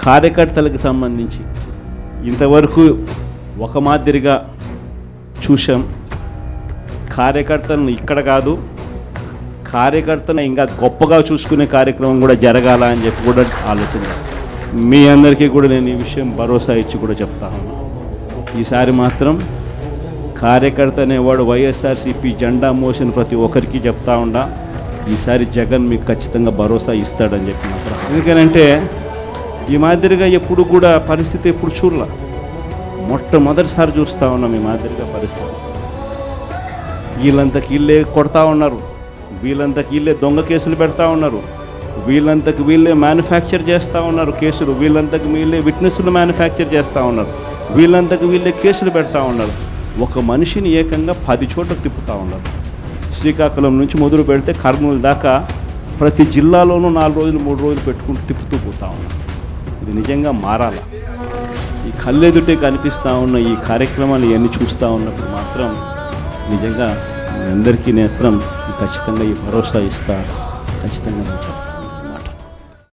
కార్యకర్తలకు సంబంధించి ఇంతవరకు ఒక మాదిరిగా చూసాం. కార్యకర్తలను ఇక్కడ కాదు, కార్యకర్తను ఇంకా గొప్పగా చూసుకునే కార్యక్రమం కూడా జరగాల అని చెప్పి కూడా ఆలోచన. మీ అందరికీ కూడా నేను ఈ విషయం భరోసా ఇచ్చి కూడా చెప్తాను. ఈసారి మాత్రం కార్యకర్త అనేవాడు వైఎస్ఆర్సీపీ జెండా మోసిన ప్రతి ఒక్కరికి చెప్తా ఉండా, ఈసారి జగన్ మీకు ఖచ్చితంగా భరోసా ఇస్తాడని చెప్పి మాత్రం. ఎందుకనంటే ఈ మాదిరిగా ఎప్పుడు కూడా పరిస్థితి ఎప్పుడు చూడలే, మొట్టమొదటిసారి చూస్తూ ఉన్నాం ఈ మాదిరిగా పరిస్థితి. వీళ్ళంతకు వీళ్ళే కొడతా ఉన్నారు, వీళ్ళంతకు వీళ్ళే దొంగ కేసులు పెడతా ఉన్నారు, వీళ్ళంతకు వీళ్ళే మ్యానుఫ్యాక్చర్ చేస్తూ ఉన్నారు కేసులు, వీళ్ళంతకు వీళ్ళే విట్నెస్లు మ్యానుఫ్యాక్చర్ చేస్తూ ఉన్నారు, వీళ్ళంతకు వీళ్ళే కేసులు పెడతా ఉన్నారు. ఒక మనిషిని ఏకంగా 10 చోట్ల తిప్పుతూ ఉన్నారు. శ్రీకాకుళం నుంచి మొదలు పెడితే కర్నూలు దాకా ప్రతి జిల్లాలోనూ 4 రోజులు 3 రోజులు పెట్టుకుంటూ తిప్పుతూ పోతా ఉన్నారు. ఇది నిజంగా మారాల. ఈ కళ్ళెదుటే కనిపిస్తూ ఉన్న ఈ కార్యక్రమాలు ఇవన్నీ చూస్తూ ఉన్నప్పుడు మాత్రం నిజంగా మీ అందరికీ నేత్రం ఖచ్చితంగా ఈ భరోసా ఇస్తా, ఖచ్చితంగా నేను చెప్తాను.